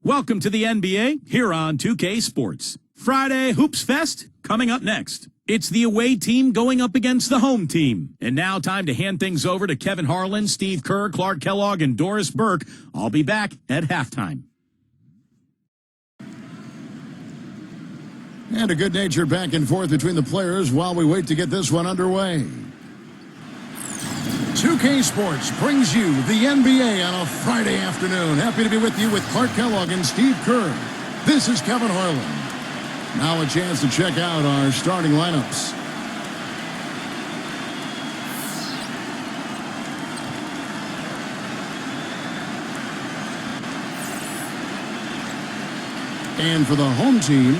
Welcome to the NBA here on 2K Sports. Friday Hoops Fest coming up next. It's the away team going up against the home team. And now time to hand things over to Kevin Harlan, Steve Kerr, Clark Kellogg, and Doris Burke. I'll be back at halftime. And a good-natured back and forth between the players while we wait to get this one underway. 2K Sports brings you the NBA on a Friday afternoon. Happy to be with you with Clark Kellogg and Steve Kerr. This is Kevin Harlan. Now a chance to check out our starting lineups. And for the home team,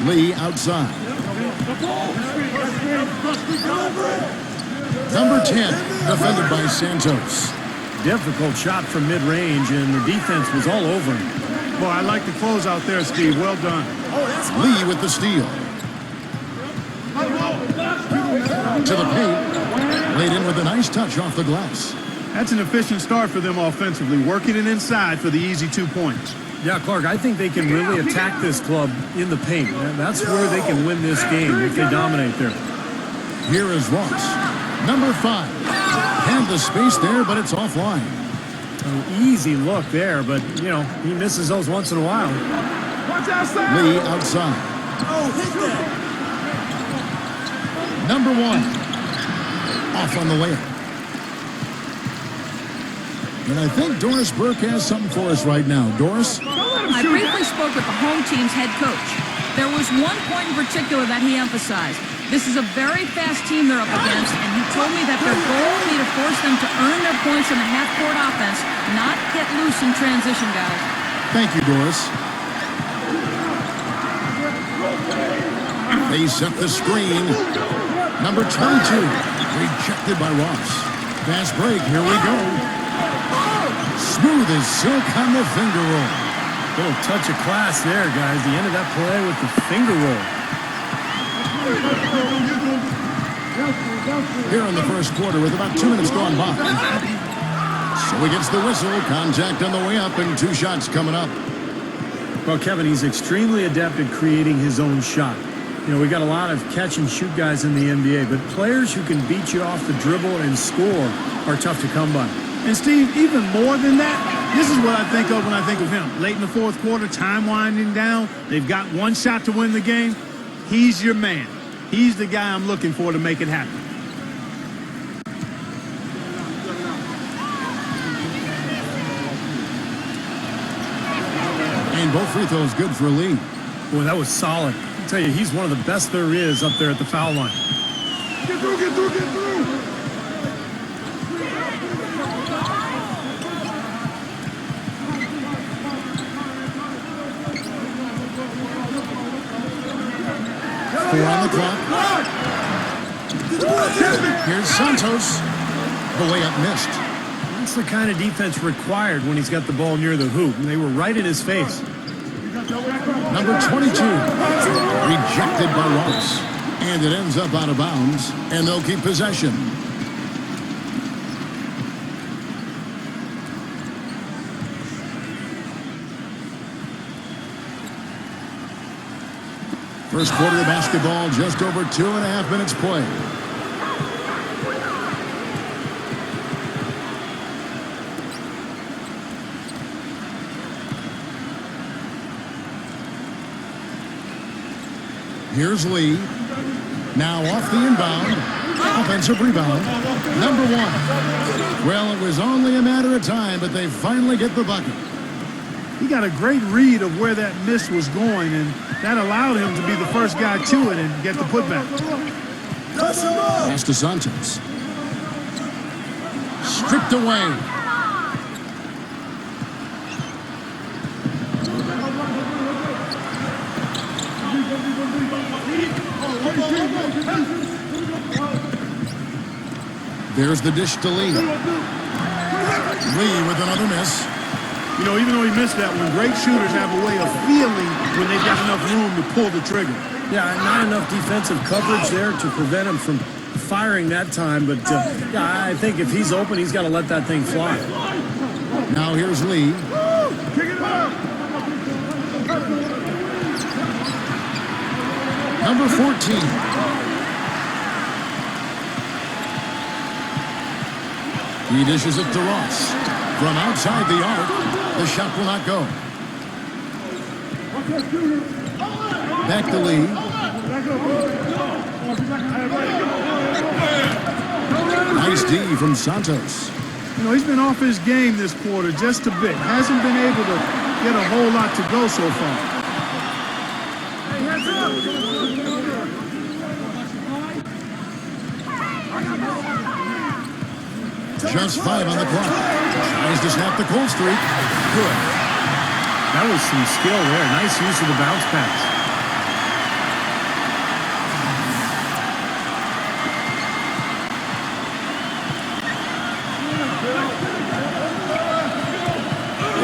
Lee outside. Number 10, defended by Santos. Difficult shot from mid-range, and the defense was all over him. Boy, I like the close out there, Steve. Well done. Lee with the steal. To the paint. Laid in with a nice touch off the glass. That's an efficient start for them offensively, working it inside for the easy 2 points. Yeah, Clark, I think they can really attack this club in the paint. That's where they can win this game if they dominate there. Here is Ross. Number 5. Had the space there, but it's offline. An easy look there, but, you know, he misses those once in a while. Lee outside. Oh, hit that. Number 1. Off on the layup. And I think Doris Burke has something for us right now. Doris? I briefly spoke with the home team's head coach. There was one point in particular that he emphasized. This is a very fast team they're up against, and he told me that their goal will be to force them to earn their points in the half-court offense, not get loose in transition, guys. Thank you, Doris. They set the screen. Number 22, rejected by Ross. Fast break, here we go. Smooth as silk on the finger roll. Little touch of class there, guys. The end of that play with the finger roll. Here in the first quarter with about 2 minutes gone by. So he gets the whistle. Contact on the way up and 2 shots coming up. Well, Kevin, he's extremely adept at creating his own shot. You know, we got a lot of catch-and-shoot guys in the NBA, but players who can beat you off the dribble and score are tough to come by. And, Steve, even more than that, this is what I think of when I think of him. Late in the fourth quarter, time winding down. They've got one shot to win the game. He's your man. He's the guy I'm looking for to make it happen. And both free throws good for Lee. Boy, that was solid. I tell you, he's one of the best there is up there at the foul line. Get through, get through, get through. On the clock. Here's Santos. The layup missed. That's the kind of defense required when he's got the ball near the hoop. And they were right in his face. Number 22. Rejected by Ross. And it ends up out of bounds. And they'll keep possession. First quarter of basketball, just over 2.5 minutes play. Here's Lee. Now off the inbound. Offensive rebound. Number 1. Well, it was only a matter of time, but they finally get the bucket. He got a great read of where that miss was going, and that allowed him to be the first guy to it and get the putback. Pass to Santos. Stripped away. There's the dish to Lee. Lee with another miss. You know, even though he missed that one, great shooters have a way of feeling when they've got enough room to pull the trigger. Yeah, not enough defensive coverage there to prevent him from firing that time. But yeah, I think if he's open, he's got to let that thing fly. Now here's Lee. Number 14. He dishes it to Ross. From outside the arc, the shot will not go. Back to Lee. Nice D from Santos. You know, he's been off his game this quarter just a bit. Hasn't been able to get a whole lot to go so far. Just 5 on the clock. Tries to snap the cold streak. Good. That was some skill there. Nice use of the bounce pass.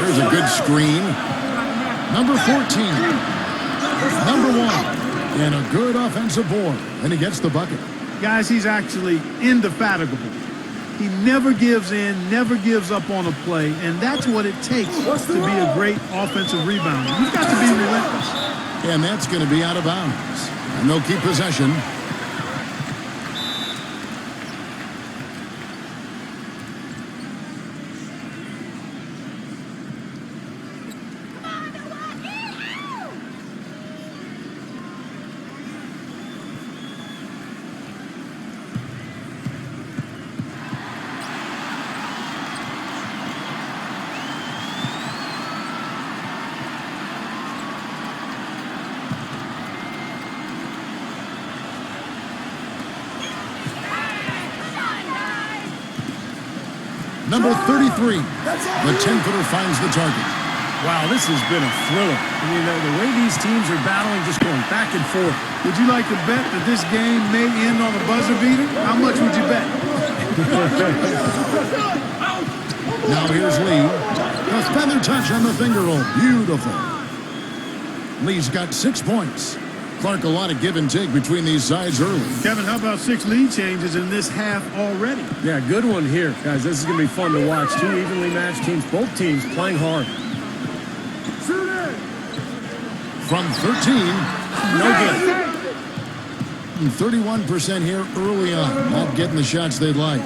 There's a good screen. Number 14. Number 1. And a good offensive board. And he gets the bucket. Guys, he's actually indefatigable. He never gives in, never gives up on a play, and that's what it takes to be a great offensive rebounder. You've got to be relentless. And that's going to be out of bounds. And they'll keep possession. Number 33, the 10-footer finds the target. Wow, this has been a thriller. I mean, the way these teams are battling, just going back and forth. Would you like to bet that this game may end on a buzzer beater? How much would you bet? Now here's Lee. A feather touch on the finger roll. Beautiful. Lee's got 6 points. Clark, a lot of give and take between these sides early. Kevin, how about 6 lead changes in this half already? Yeah, good one here, guys. This is going to be fun to watch. 2 evenly matched teams, both teams playing hard. From 13, No good. 31% here early on. Not getting the shots they'd like.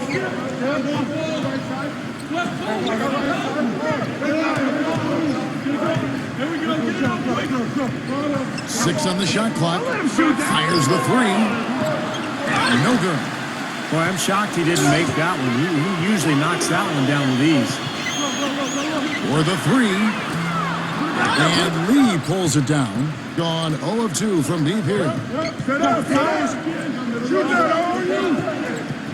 6 on the shot clock. Fires the 3. No good. Boy, I'm shocked he didn't make that one. He usually knocks that one down with ease. For the 3. And Lee pulls it down. Gone 0 of 2 from deep here.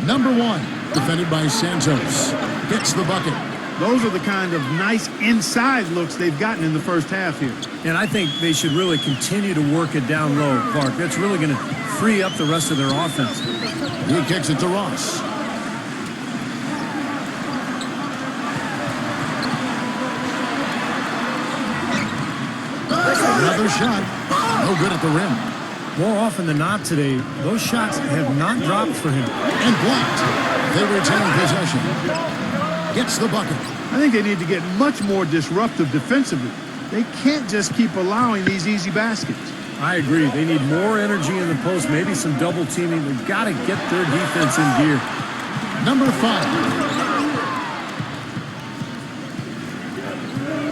Number 1, defended by Santos. Gets the bucket. Those are the kind of nice inside looks they've gotten in the first half here. And I think they should really continue to work it down low, Clark. That's really going to free up the rest of their offense. He kicks it to Ross. Another shot. No good at the rim. More often than not today, those shots have not dropped for him. And blocked. They retain possession. Gets the bucket. I think they need to get much more disruptive defensively. They can't just keep allowing these easy baskets. I agree. They need more energy in the post, maybe some double teaming. They've got to get their defense in gear. Number 5.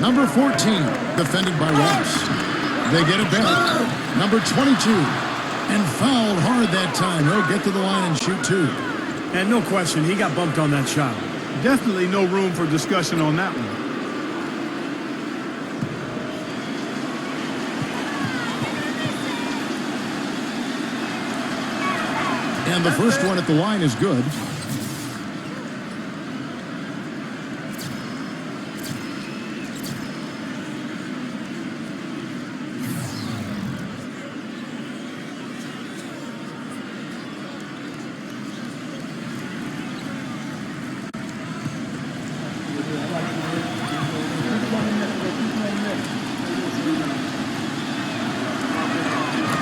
Number 14, defended by Ross. They get it back. Number 22, and fouled hard that time. He'll get to the line and shoot 2. And no question, he got bumped on that shot. Definitely no room for discussion on that one. And the first one at the line is good.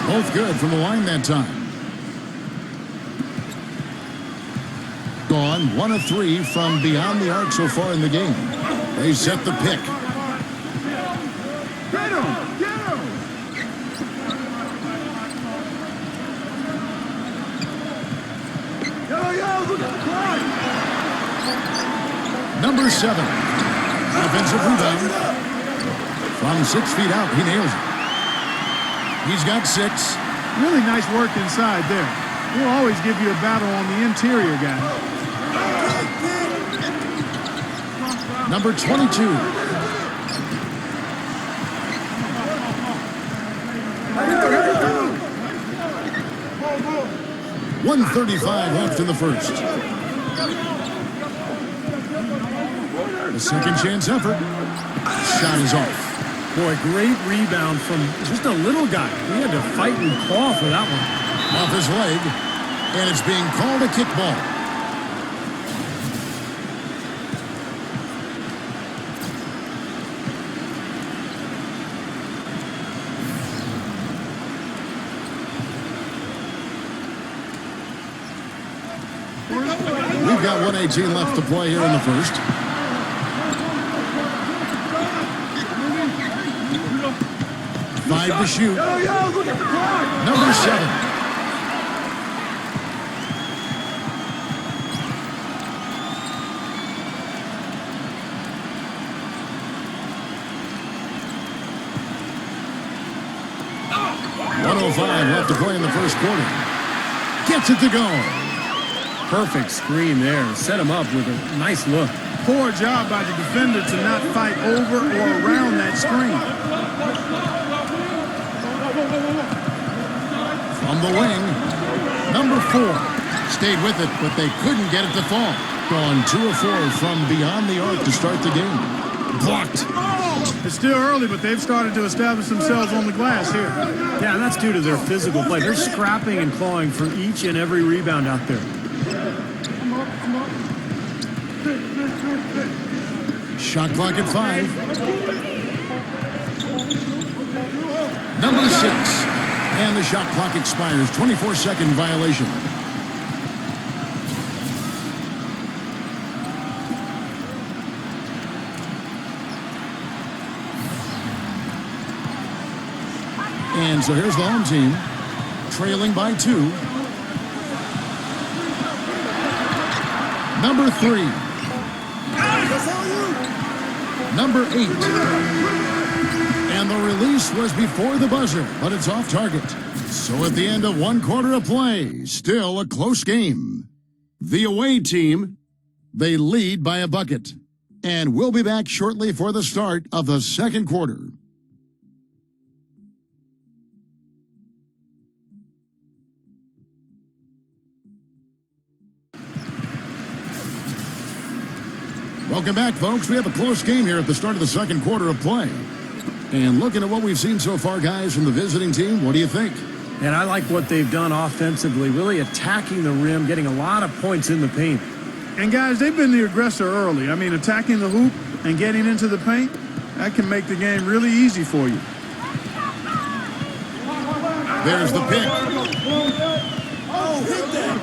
Both good from the line that time. Gone 1 of 3 from beyond the arc so far in the game. They set the pick. Get him! Get him! Yo, look at the clock! Number 7. Offensive rebound. From 6 feet out, he nails it. He's got 6. Really nice work inside there. We'll always give you a battle on the interior, guy. Number 22. .135 left in the first. A second chance effort. Shot is off. Boy, great rebound from just a little guy. He had to fight and claw for that one. Off his leg, and it's being called a kickball. We've got 1:18 left to play here in the first. Five to shoot. Look at the clock! Number 7. .105 left to play in the first quarter. Gets it to go. Perfect screen there. Set him up with a nice look. Poor job by the defender to not fight over or around that screen. From the wing, number 4. Stayed with it, but they couldn't get it to fall. Gone 2 of 4 from beyond the arc to start the game. Blocked. It's still early, but they've started to establish themselves on the glass here. Yeah, and that's due to their physical play. They're scrapping and clawing for each and every rebound out there. Shot clock at 5. Number 6. And the shot clock expires. 24-second violation. And so here's the home team, trailing by 2. Number 3. Number 8. And the release was before the buzzer, but it's off target. So at the end of 1 quarter of play, still a close game. The away team, they lead by a bucket. And we'll be back shortly for the start of the second quarter. Welcome back, folks. We have a close game here at the start of the second quarter of play. And looking at what we've seen so far, guys, from the visiting team, what do you think? And I like what they've done offensively, really attacking the rim, getting a lot of points in the paint. And guys, they've been the aggressor early. I mean, attacking the hoop and getting into the paint, that can make the game really easy for you. There's the pick. Oh, hit that!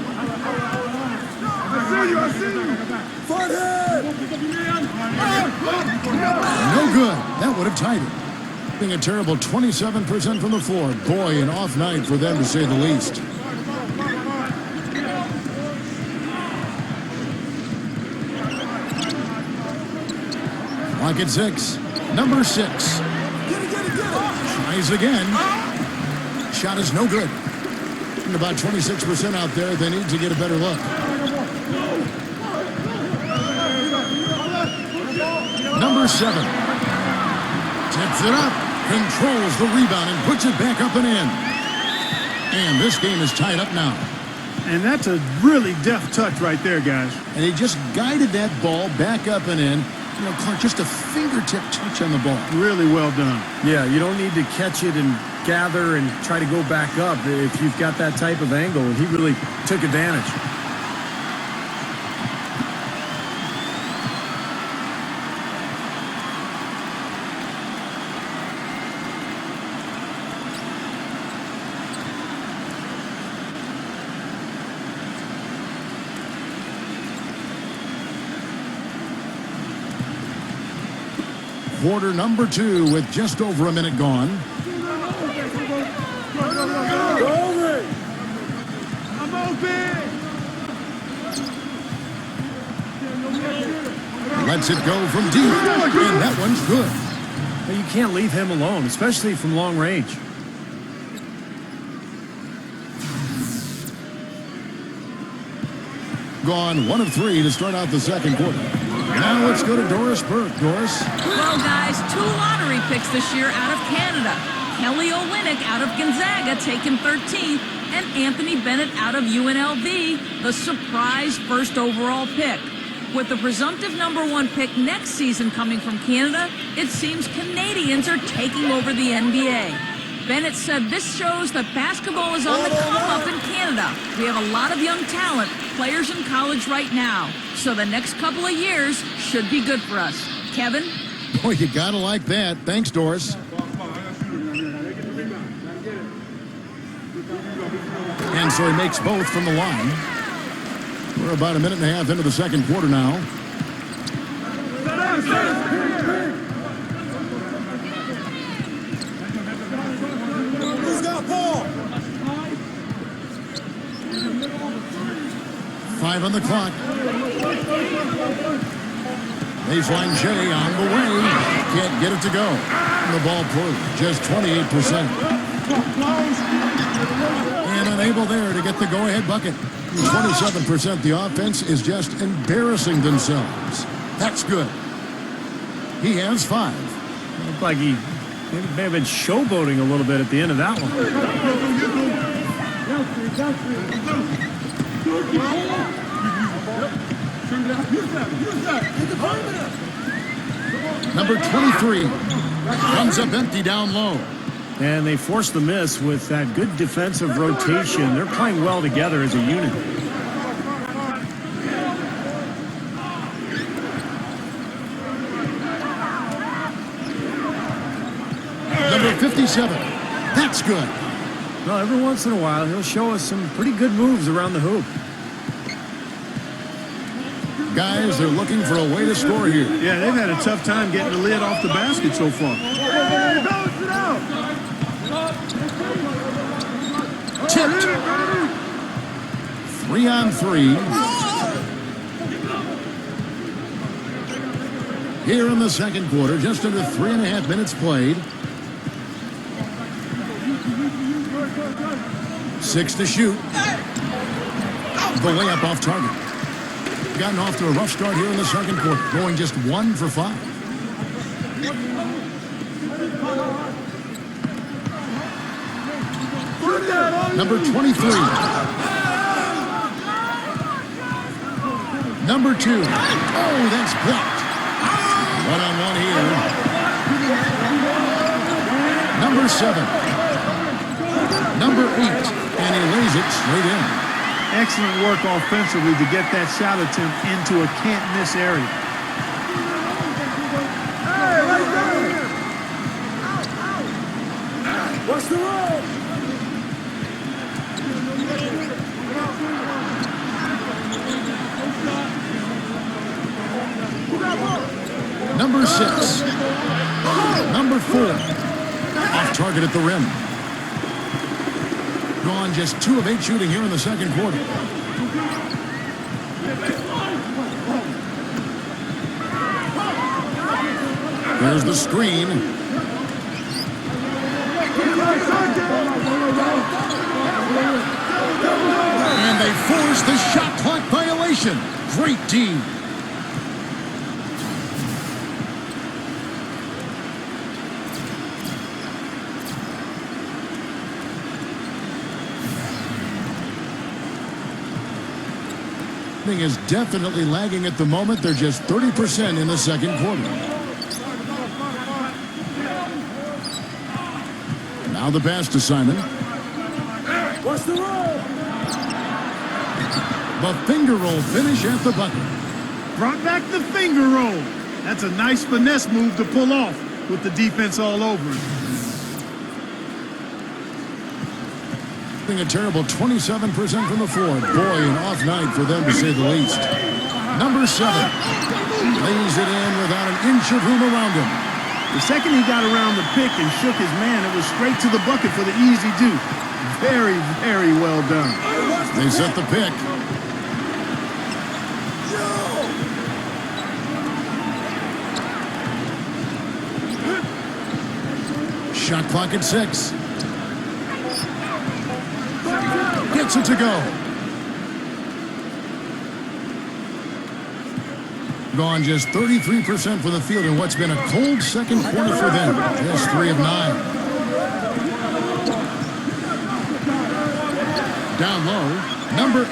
I see you! No good. That would have tied it. Being a terrible 27% from the floor. Boy, an off night for them to say the least. Clock at 6. Number 6. Tries again. Shot is no good. And about 26% out there. They need to get a better look. Number 7. Tips it up. Controls the rebound and puts it back up and in. And this game is tied up now. And that's a really deft touch right there, guys. And he just guided that ball back up and in. You know, Clark, just a fingertip touch on the ball. Really well done. Yeah, you don't need to catch it and gather and try to go back up if you've got that type of angle. And he really took advantage. Quarter number 2 with just over a minute gone. I'm open. Lets it go from deep, and that one's good. But you can't leave him alone, especially from long range. Gone 1 of 3 to start out the second quarter. Now let's go to Doris Burke. Doris? Well, guys, 2 lottery picks this year out of Canada. Kelly Olynyk out of Gonzaga, taken 13th, and Anthony Bennett out of UNLV, the surprise first overall pick. With the presumptive number 1 pick next season coming from Canada, it seems Canadians are taking over the NBA. Bennett said this shows that basketball is on the come up in Canada. We have a lot of young talent, players in college right now. So the next couple of years should be good for us. Kevin? Boy, you gotta like that. Thanks, Doris. And so he makes both from the line. We're about a minute and a half into the second quarter now. Who's got ball? 5 on the clock. Baseline J on the way. Can't get it to go. And the ball poorly. Just 28%. And unable there to get the go-ahead bucket. 27%. The offense is just embarrassing themselves. That's good. He has 5. Looked like he may have been showboating a little bit at the end of that one. Number 23 comes up empty down low. And they forced the miss with that good defensive rotation. They're playing well together as a unit. Number 57. That's good. Well, every once in a while, he'll show us some pretty good moves around the hoop. Guys, they're looking for a way to score here. Yeah, they've had a tough time getting the lid off the basket so far. Tipped. 3 on 3. Here in the second quarter, just under 3.5 minutes played. 6 to shoot. The layup off target. Gotten off to a rough start here in the second quarter, going just 1 for 5. Number 23. Number 2. Oh, that's blocked. 1-on-1 here. Number 7. Number 8. And he lays it straight in. Excellent work offensively to get that shot attempt into a can't-miss area. What's the roll? Number 6. Number 4. Off target at the rim. Gone just 2 of 8 shooting here in the second quarter. There's the screen. And they force the shot clock violation. Great team. Thing is definitely lagging at the moment. They're just 30% in the second quarter. Now the pass to Simon. Watch the roll. The finger roll finish at the bucket. Brought back the finger roll. That's a nice finesse move to pull off with the defense all over it. A terrible 27% from the floor. Boy, an off night for them to say the least. Number 7 lays it in without an inch of room around him. The second he got around the pick and shook his man, it was straight to the bucket for the easy do. Very, very well done. They set the pick. Shot clock at 6. Gets it to go. Gone just 33% from the field in what's been a cold second quarter for them. Just 3 of 9. Down low, number 8.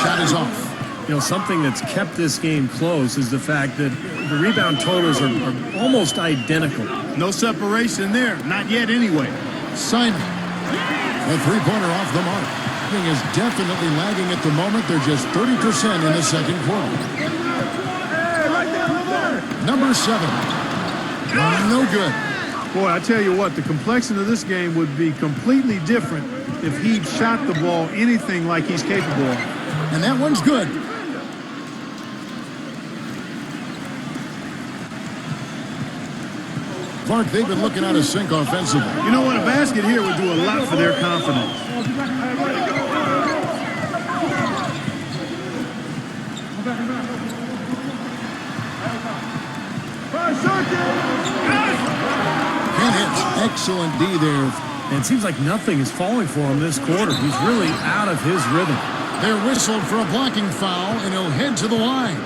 Shot is off. You know, something that's kept this game close is the fact that the rebound totals are almost identical. No separation there. Not yet anyway. Simon. A three-pointer off the mark. Thing is definitely lagging at the moment. They're just 30% in the second quarter. Number 7. No good. Boy, I tell you what, the complexion of this game would be completely different if he shot the ball anything like he's capable of. And that one's good. Clark, they've been looking out of sync offensively. You know what? A basket here would do a lot for their confidence. Can't hit. Excellent D there. And it seems like nothing is falling for him this quarter. He's really out of his rhythm. They're whistled for a blocking foul, and he'll head to the line.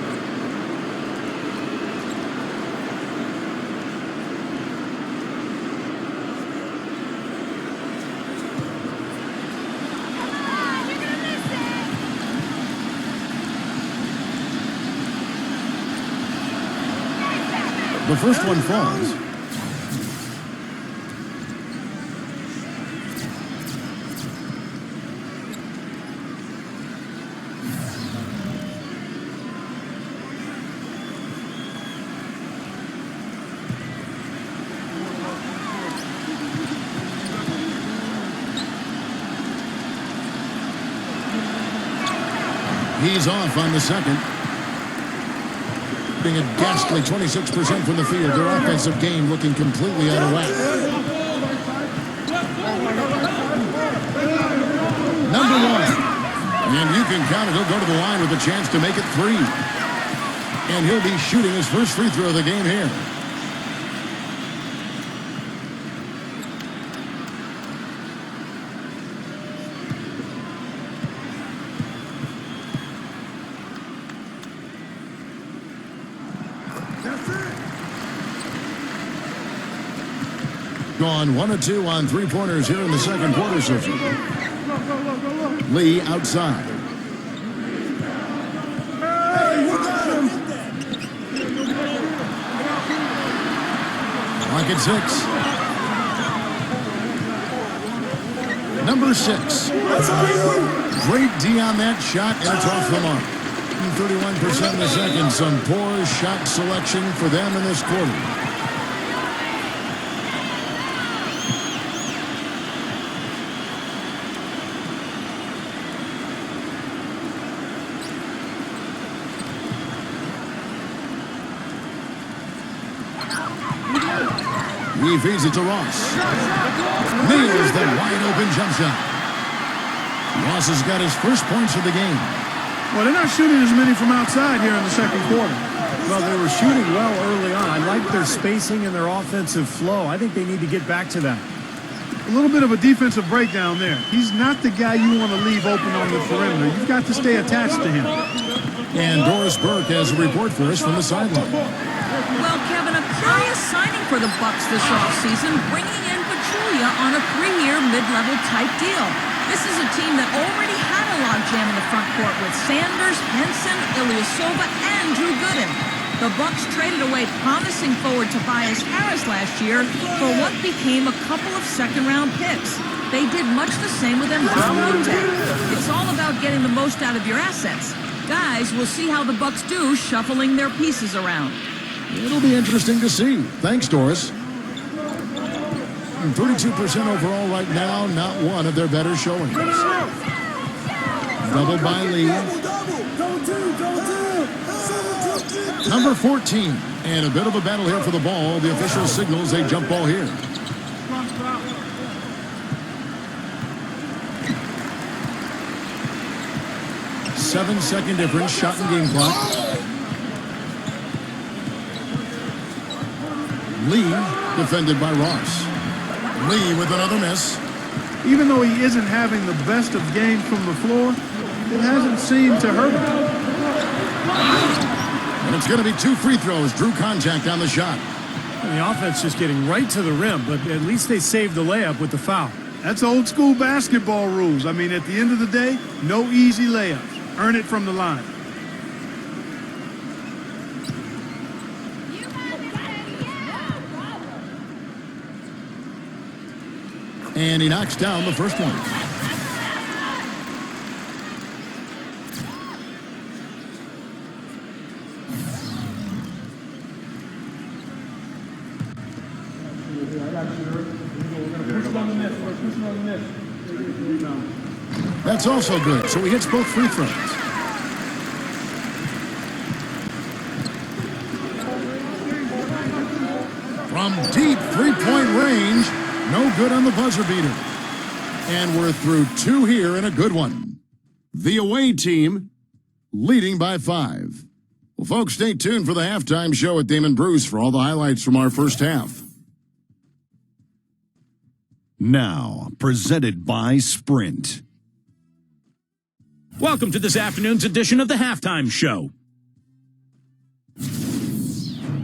The first one falls. He's off on the second. Being a ghastly 26% from the field. Their offensive game looking completely out of whack. Number 1. And you can count it. He'll go to the line with a chance to make it 3. And he'll be shooting his first free throw of the game here. Gone 1 of 2 on three-pointers here in the second quarter so far. Lee outside. Clock at 6. Number 6. Great D on that shot, and it's off the mark. 31% in the second. Some poor shot selection for them in this quarter. He feeds it to Ross. Nails the wide-open jump shot. Ross has got his first points of the game. Well, they're not shooting as many from outside here in the second quarter. Well, they were shooting well early on. I like their spacing and their offensive flow. I think they need to get back to that. A little bit of a defensive breakdown there. He's not the guy you want to leave open on the perimeter. You've got to stay attached to him. And Doris Burke has a report for us from the sideline. Well, Kevin, a curious signing for the Bucks this offseason, bringing in Pachulia on a 3-year mid-level type deal. This is a team that already had a a logjam in the front court with Sanders, Henson, Ilyasova, and Drew Gooden. The Bucks traded away promising forward Tobias Harris last year for what became a couple of second-round picks. They did much the same with Mbamute. It's all about getting the most out of your assets. Guys, we'll see how the Bucks do shuffling their pieces around. It'll be interesting to see. Thanks, Doris. 32% overall right now, not one of their better showings. Doubled by Lee. Number 14. And a bit of a battle here for the ball. The official signals a jump ball here. Seven-second difference, shot and game clock. Lee defended by Ross. Lee with another miss. Even though he isn't having the best of games from the floor, it hasn't seemed to hurt him. And it's going to be 2 free throws. Drew contact on the shot. And the offense just getting right to the rim, but at least they saved the layup with the foul. That's old school basketball rules. I mean, at the end of the day, no easy layups. Earn it from the line. And he knocks down the first one. That's also good, so he hits both free throws. From deep three-point range, no good on the buzzer beater. And we're through 2 here in a good one. The away team leading by 5. Well, folks, stay tuned for the halftime show at Damon Bruce for all the highlights from our first half. Now, presented by Sprint. Welcome to this afternoon's edition of the Halftime Show.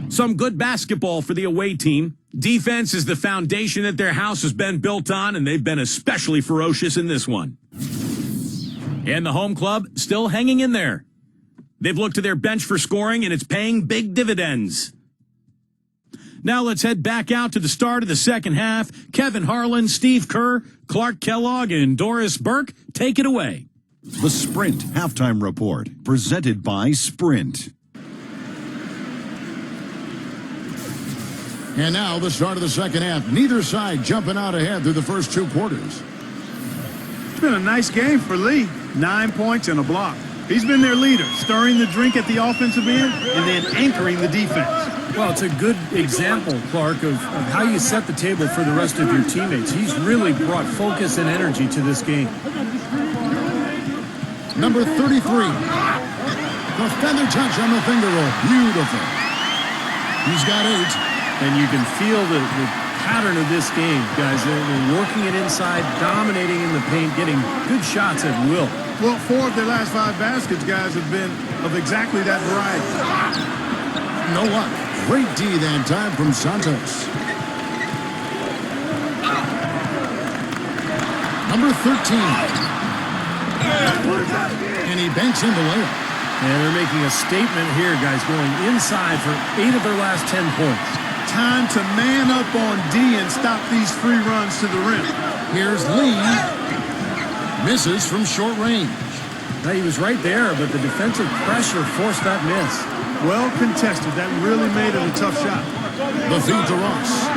Some good basketball for the away team. Defense is the foundation that their house has been built on, and they've been especially ferocious in this one. And the home club still hanging in there. They've looked to their bench for scoring, and it's paying big dividends. Now let's head back out to the start of the second half. Kevin Harlan, Steve Kerr, Clark Kellogg, and Doris Burke, take it away. The Sprint Halftime Report, presented by Sprint. And now the start of the second half. Neither side jumping out ahead through the first 2 quarters. It's been a nice game for Lee. 9 points and a block. He's been their leader, stirring the drink at the offensive end and then anchoring the defense. Well, it's a good example, Clark, of how you set the table for the rest of your teammates. He's really brought focus and energy to this game. Number 33. The feather touch on the finger roll. Beautiful. He's got 8. And you can feel the pattern of this game, guys. They're working it inside, dominating in the paint, getting good shots at will. Well, 4 of their last 5 baskets, guys, have been of exactly that variety. No luck. Great D that time from Santos. Number 13. And he banks in the layup. And they're making a statement here, guys, going inside for 8 of their last 10 points. Time to man up on D and stop these free runs to the rim. Here's Lee. Misses from short range. Now, he was right there, but the defensive pressure forced that miss. Well contested. That really made it a tough shot. The feed to Ross.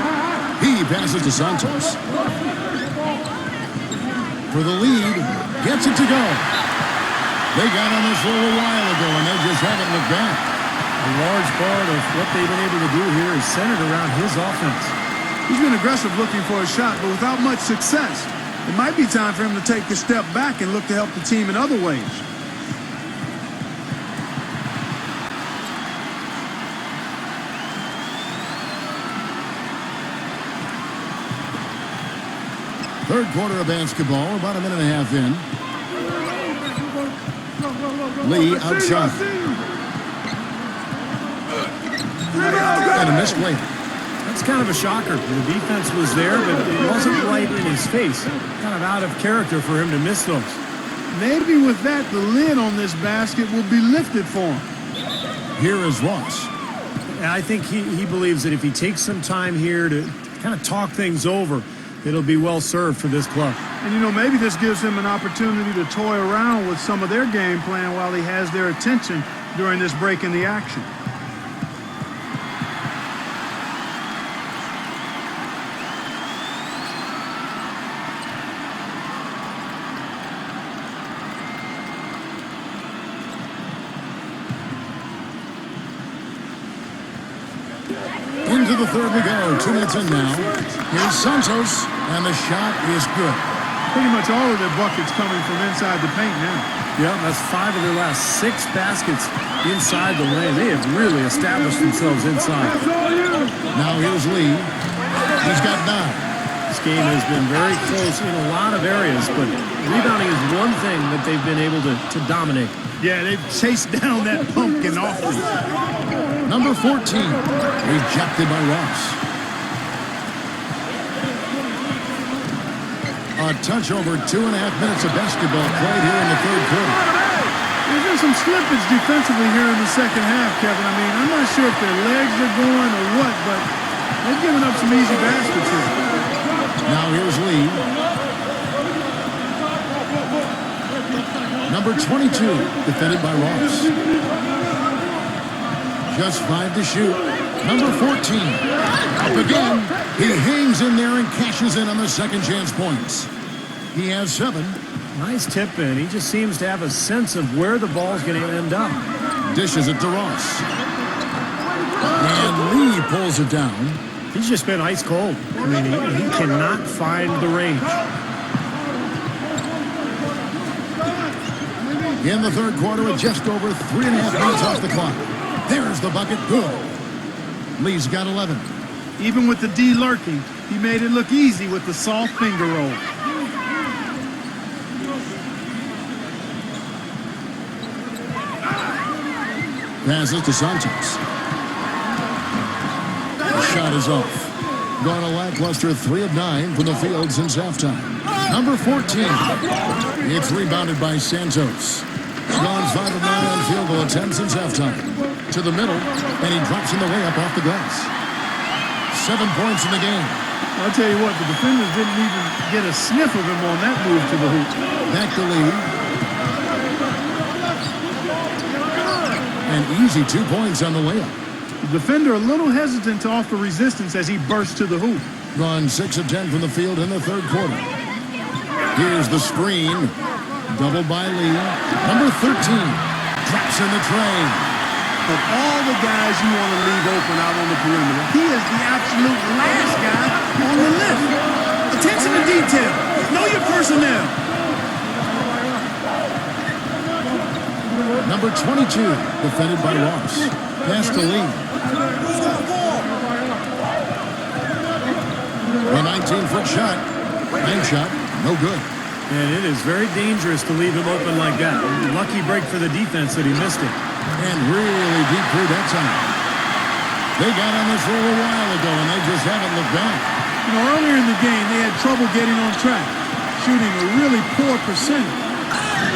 He passes to Santos. For the lead. Gets it to go. They got on this a little while ago, and they just haven't looked back. A large part of what they've been able to do here is centered around his offense. He's been aggressive looking for a shot, but without much success. It might be time for him to take a step back and look to help the team in other ways. Third quarter of basketball, about a minute and a half in. Lee outside. And a missed layup. That's kind of a shocker. The defense was there, but it wasn't right in his face. Kind of out of character for him to miss those. Maybe with that, the lid on this basket will be lifted for him. Here is Ross. And I think he believes that if he takes some time here to kind of talk things over, it'll be well served for this club. And, you know, maybe this gives him an opportunity to toy around with some of their game plan while he has their attention during this break in the action. Into the third we go. 2 minutes in now. Here's Santos, and the shot is good. Pretty much all of their buckets coming from inside the paint now. Yeah, that's 5 of their last 6 baskets inside the lane. They have really established themselves inside. Now here's Lee. He's got 9. This game has been very close in a lot of areas, but rebounding is one thing that they've been able to dominate. Yeah, they've chased down that pumpkin often. Number 14, rejected by Ross. A touch over 2.5 minutes of basketball played here in the third quarter. There's been some slippage defensively here in the second half, Kevin. I mean, I'm not sure if their legs are going or what, but they've given up some easy baskets here. Now here's Lee. Number 22, defended by Ross. Just 5 to shoot. Number 14, up again. He hangs in there and cashes in on the second chance points. He has 7. Nice tip in. He just seems to have a sense of where the ball's going to end up. Dishes it to Ross. And Lee pulls it down. He's just been ice cold. I mean, he cannot find the range. In the third quarter, with just over 3.5 minutes off the clock. There's the bucket. Good. Lee's got 11. Even with the D lurking, he made it look easy with the soft finger roll. Passes to Santos. The shot is off. Gone a lackluster 3 of 9 from the field since halftime. Number 14. It's rebounded by Santos. He's gone 5 of 9 on field goal attempts since halftime. To the middle, and he drops in the layup off the glass. 7 points in the game. I'll tell you what, the defenders didn't even get a sniff of him on that move to the hoop. Back to Lee. An easy 2 points on the layup. The defender a little hesitant to offer resistance as he bursts to the hoop. Gone 6 of 10 from the field in the third quarter. Here's the screen. Doubled by Lee. Number 13. Drops in the tray. Of all the guys you want to leave open out on the perimeter, he is the absolute last guy on the list. Attention to detail. Know your personnel. Number 22, defended by Ross. Pass to Lee. A 19-foot shot. Bank shot. No good. And it is very dangerous to leave him open like that. Lucky break for the defense that he missed it. And really deep through that time. They got on this roll a while ago, and they just haven't looked back. You know, earlier in the game, they had trouble getting on track, shooting a really poor percentage.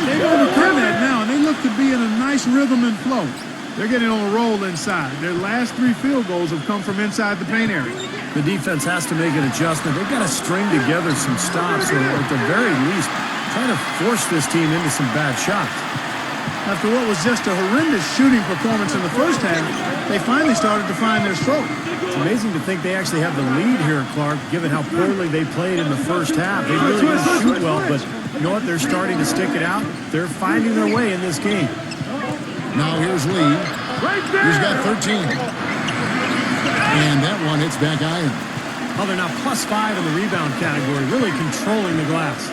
They've overcome that now, and they look to be in a nice rhythm and flow. They're getting on a roll inside. Their last 3 field goals have come from inside the paint area. The defense has to make an adjustment. They've got to string together some stops, or at the very least, try to force this team into some bad shots. After what was just a horrendous shooting performance in the first half, they finally started to find their stroke. It's amazing to think they actually have the lead here, Clark, given how poorly they played in the first half. They really didn't shoot well, but you know what? They're starting to stick it out. They're finding their way in this game. Now here's Lee. He's got 13. And that one hits back iron. Well, they're now +5 in the rebound category, really controlling the glass.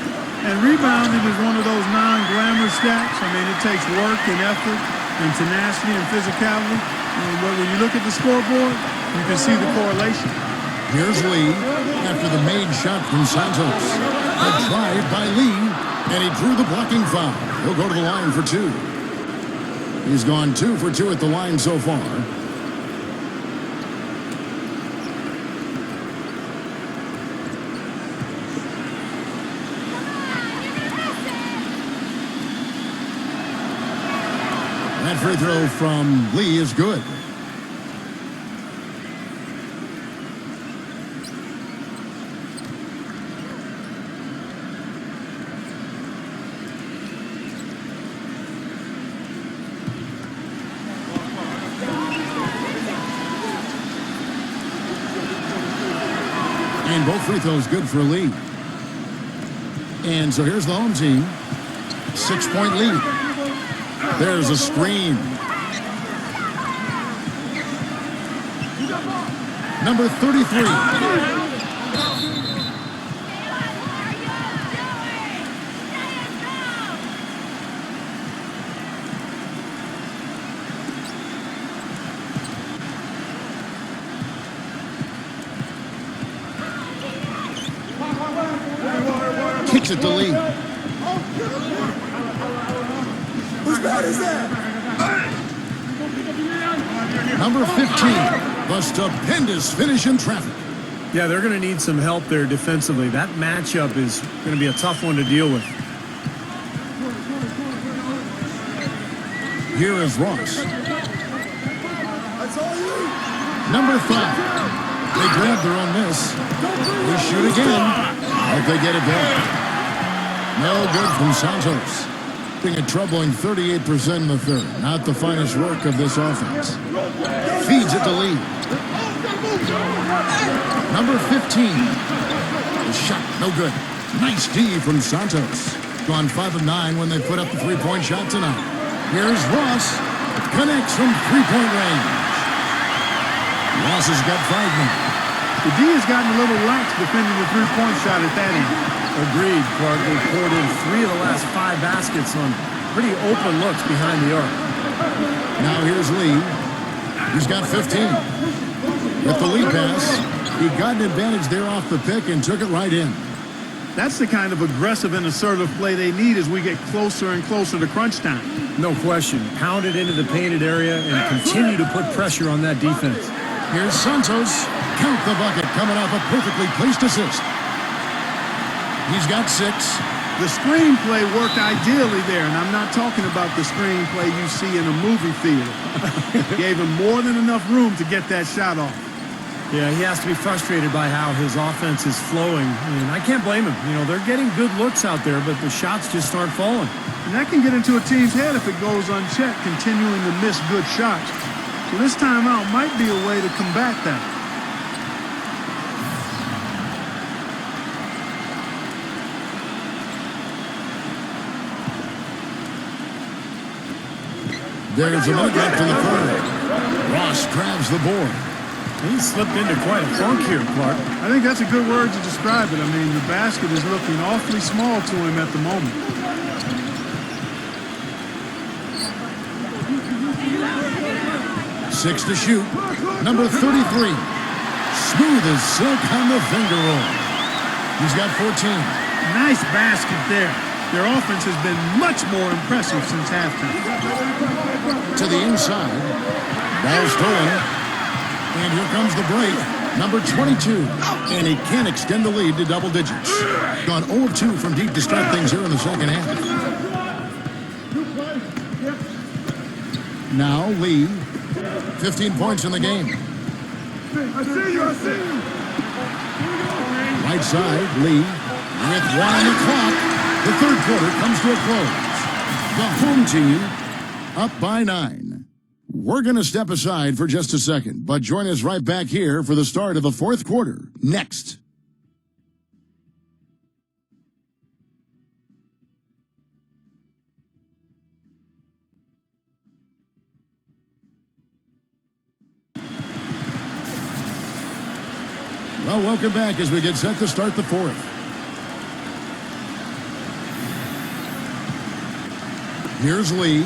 And rebounding is one of those non-glamour stats. I mean, it takes work and effort and tenacity and physicality. But when you look at the scoreboard, you can see the correlation. Here's Lee after the made shot from Santos. A drive by Lee, and he drew the blocking foul. He'll go to the line for 2. He's gone 2 for 2 at the line so far. free throw from Lee is good. And both free throws good for Lee. And so here's the home team. 6-point lead. There's a screen. Number 33. Kicks it to Lee. Whose bad is that? Number 15. The stupendous finish in traffic. Yeah, they're going to need some help there defensively. That matchup is going to be a tough one to deal with. Here is Ross. That's all you. Number 5. They grab their own miss. They shoot again. But they get it back. No good from Santos. Being a troubling 38% in the third. Not the finest work of this offense. Feeds it to Lee. Number 15. The shot, no good. Nice D from Santos. Gone 5 of 9 when they put up the three-point shot tonight. Here's Ross. Connects from three-point range. Ross has got 5 now. The D has gotten a little lax defending the three-point shot at that end. Agreed, Clark. They poured in 3 of the last 5 baskets on pretty open looks behind the arc. Now here's Lee. He's got 15. With the lead pass, he got an advantage there off the pick and took it right in. That's the kind of aggressive and assertive play they need as we get closer and closer to crunch time. No question. Pound it into the painted area and continue to put pressure on that defense. Here's Santos. Count the bucket coming off a perfectly placed assist. He's got 6. The screenplay worked ideally there, and I'm not talking about the screenplay you see in a movie theater. Gave him more than enough room to get that shot off. Yeah, he has to be frustrated by how his offense is flowing, and I can't blame him. You know, they're getting good looks out there, but the shots just aren't falling. And that can get into a team's head if it goes unchecked, continuing to miss good shots. So this timeout might be a way to combat that. There's a minute left in the quarter. Ross grabs the board. He slipped into quite a funk here, Clark. I think that's a good word to describe it. I mean, the basket is looking awfully small to him at the moment. Six to shoot. Number 33. Smooth as silk on the finger roll. He's got 14. Nice basket there. Their offense has been much more impressive since halftime. To the inside. Ball stolen. And here comes the break. Number 22. And he can extend the lead to double digits. Gone 0 of 2 from deep to start things here in the second half. Now Lee. 15 points in the game. I see you. Right side, Lee. With 1 on the clock. The third quarter comes to a close. The home team up by 9. We're going to step aside for just a second, but join us right back here for the start of the fourth quarter next. Well, welcome back as we get set to start the fourth. Here's Lee.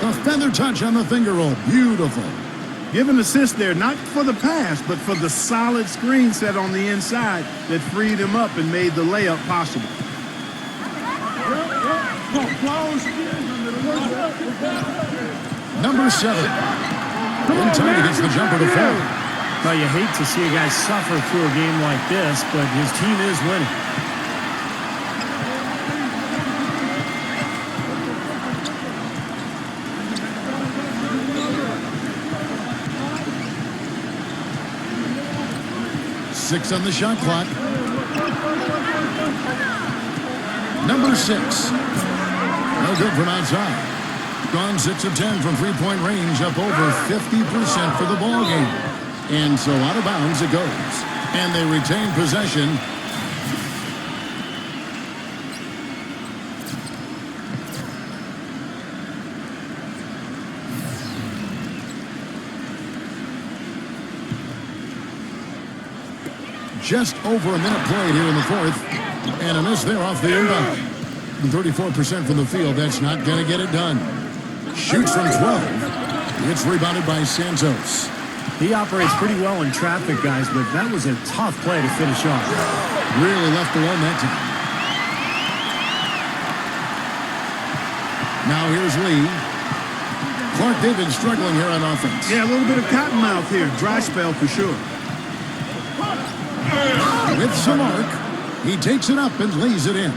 A feather touch on the finger roll. Beautiful. Give an assist there, not for the pass, but for the solid screen set on the inside that freed him up and made the layup possible. Number 7. In time he gets the jumper to fall. Well, you hate to see a guy suffer through a game like this, but his team is winning. 6 on the shot clock. Number 6. No good from outside. Gone 6 of 10 from three-point range, up over 50% for the ball game. And so out of bounds it goes. And they retain possession. Just over a minute played here in the fourth. And a miss there off the inbound. 34% from the field. That's not going to get it done. Shoots from 12. It's rebounded by Santos. He operates pretty well in traffic, guys, but that was a tough play to finish off. Really left alone that time. Now here's Lee. Clark David struggling here on offense. Yeah, a little bit of cottonmouth here. Dry spell for sure. With some arc, he takes it up and lays it in.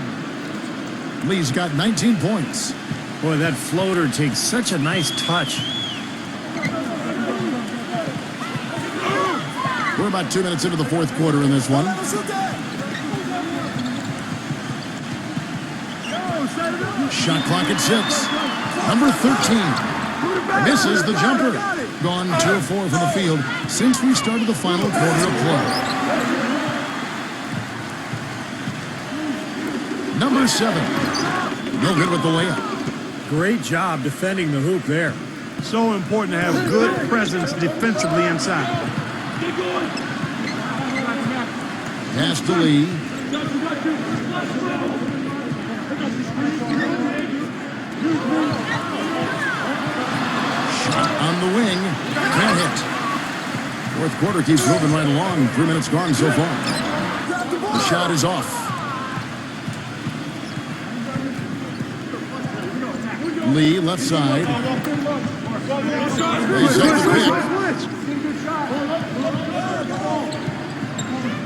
Lee's got 19 points. Boy, that floater takes such a nice touch. We're about 2 minutes into the fourth quarter in this one. Shot clock at 6. Number 13. Misses the jumper. Gone 2 of 4 from the field since we started the final quarter of play. Number 7. No good with the layup. Great job defending the hoop there. So important to have good presence defensively inside. Pass to Lee. Shot on the wing. Can't hit. Fourth quarter keeps moving right along. 3 minutes gone so far. The shot is off. Lee, left side. He's up the pick.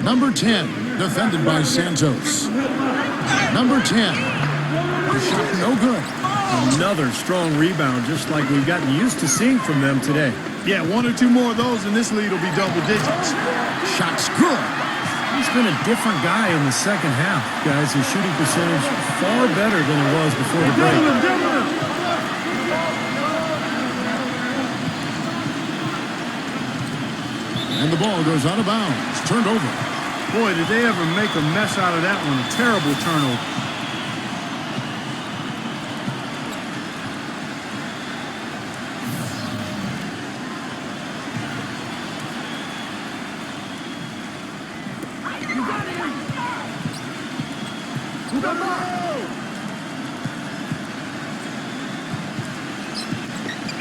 Number 10, defended by Santos. Number 10. The shot no good. Another strong rebound, just like we've gotten used to seeing from them today. Yeah, 1 or 2 more of those, and this lead will be double digits. Shot's good. He's been a different guy in the second half, guys. His shooting percentage far better than it was before the break. And the ball goes out of bounds. Turned over. Boy, did they ever make a mess out of that one. A terrible turnover.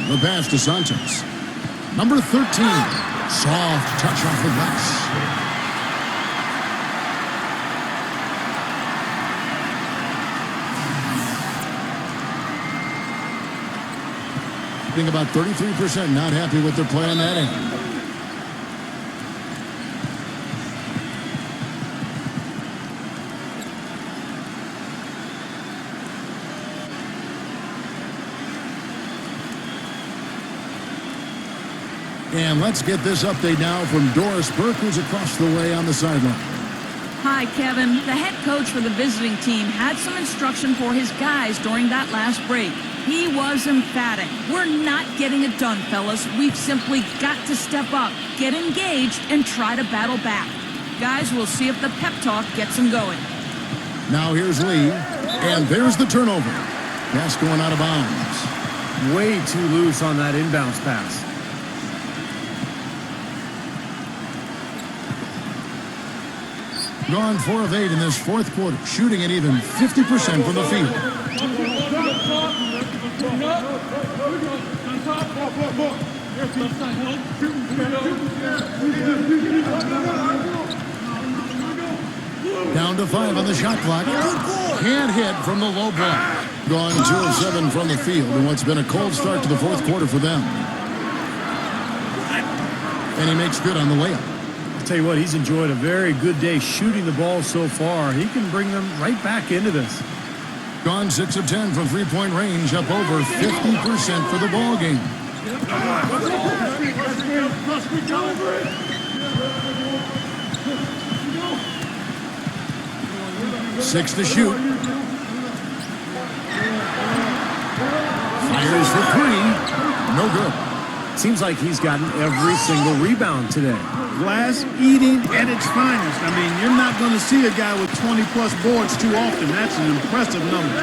The pass to Santos. Number 13. Soft touch off the glass. Being about 33% not happy with their play on that end. And let's get this update now from Doris Burke, who's across the way on the sideline. Hi, Kevin. The head coach for the visiting team had some instruction for his guys during that last break. He was emphatic. We're not getting it done, fellas. We've simply got to step up, get engaged, and try to battle back. Guys, we'll see if the pep talk gets them going. Now here's Lee, and there's the turnover. Pass going out of bounds. Way too loose on that inbounds pass. Gone 4 of 8 in this fourth quarter, shooting at even 50% from the field. Down to 5 on the shot clock. Can't hit from the low block. Gone 2 of 7 from the field in what's been a cold start to the fourth quarter for them. And he makes good on the layup. Tell you what, he's enjoyed a very good day shooting the ball so far. He can bring them right back into this. Gone 6 of 10 from three-point range, up over 50% for the ball game. 6 to shoot. Fires for 3. No good. Seems like he's gotten every single rebound today. Glass eating at its finest. I mean, you're not going to see a guy with 20-plus boards too often. That's an impressive number.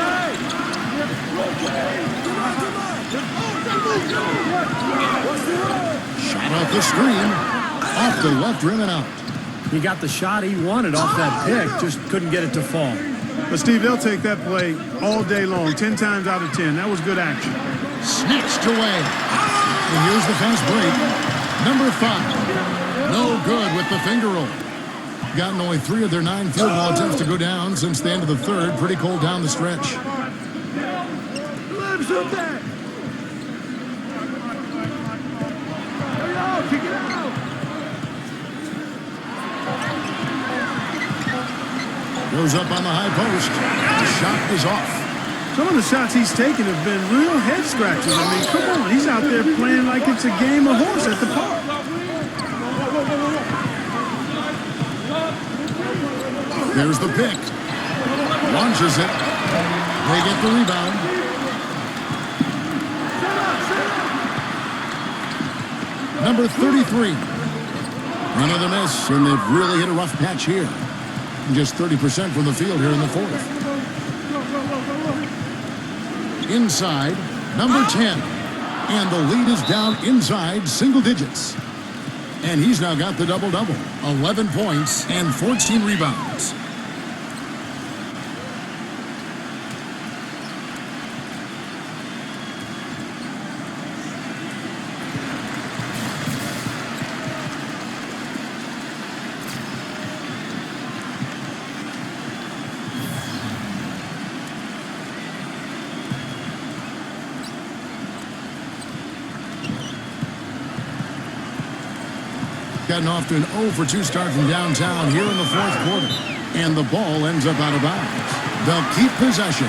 Shot off the screen. Off the left rim and out. He got the shot he wanted off that pick, just couldn't get it to fall. But, Steve, they'll take that play all day long, 10 times out of 10. That was good action. Snatched away. And here's the fast break. Number 5. No good with the finger roll. Gotten only 3 of their 9 field goal attempts to go down since the end of the third. Pretty cold down the stretch. Goes up on the high post. The shot is off. Some of the shots he's taken have been real head scratchers. I mean, come on. He's out there playing like it's a game of horse at the park. There's the pick. Launches it. They get the rebound. Number 33. Another miss, and they've really hit a rough patch here. Just 30% from the field here in the fourth. Inside, number 10. And the lead is down inside single digits. And he's now got the double-double. 11 points and 14 rebounds. Gotten off to an 0 for 2 start from downtown here in the fourth quarter. And the ball ends up out of bounds. They'll keep possession.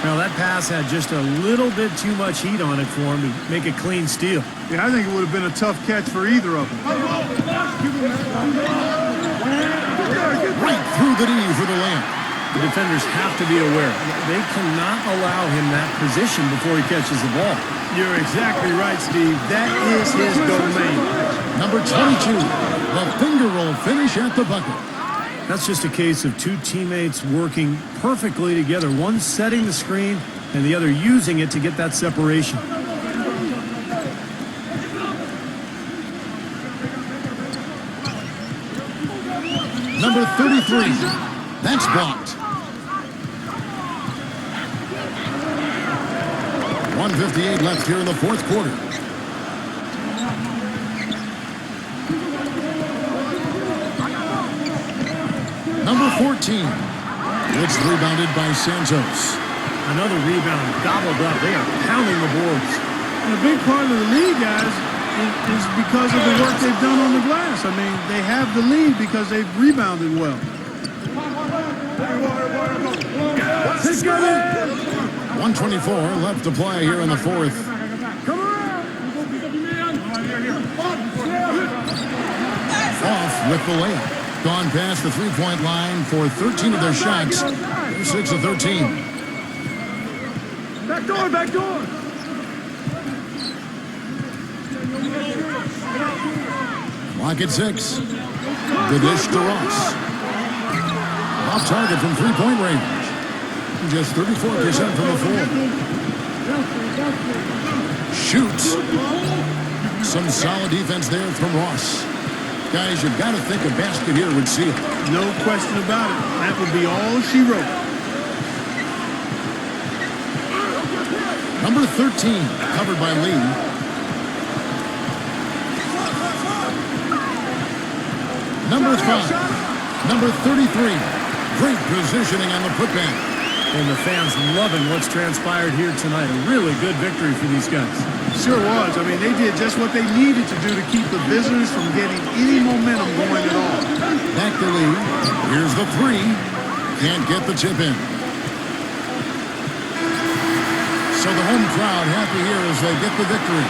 Now, that pass had just a little bit too much heat on it for him to make a clean steal. Yeah, I think it would have been a tough catch for either of them. Right through the knee for the layup. The defenders have to be aware. They cannot allow him that position before he catches the ball. You're exactly right, Steve. That is his domain. Number 22, the finger roll finish at the bucket. That's just a case of two teammates working perfectly together. One setting the screen and the other using it to get that separation. Number 33, that's blocked. 1:58 left here in the fourth quarter. Number 14. It's rebounded by Santos. Another rebound gobbled up. They are pounding the boards. And a big part of the lead, guys, is because of the work they've done on the glass. I mean, they have the lead because they've rebounded well. 1:24 left to play here in the fourth. Off with the layup. Gone past the three-point line for 13 of their shots. They're 6 of 13. Back door, back door. Clock at 6. The dish to Ross. Off target from three-point range. Just 34% from the floor. Shoots. Some solid defense there from Ross. Guys, you've got to think a basket here would seal. No question about it. That would be all she wrote. Number 13, covered by Lee. Number 5, number 33. Great positioning on the putback. And the fans loving what's transpired here tonight. A really good victory for these guys. Sure was. I mean, they did just what they needed to do to keep the visitors from getting any momentum going at all. Back to Lee. Here's the 3. Can't get the chip in. So the home crowd happy here as they get the victory.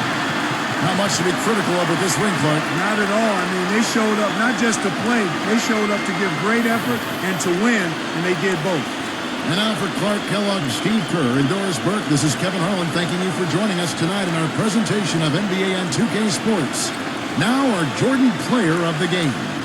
Not much to be critical of with this win, Clark. Not at all. I mean, they showed up not just to play. They showed up to give great effort and to win, and they did both. And now for Clark Kellogg, Steve Kerr, and Doris Burke, this is Kevin Harlan thanking you for joining us tonight in our presentation of NBA and 2K Sports. Now our Jordan Player of the Game.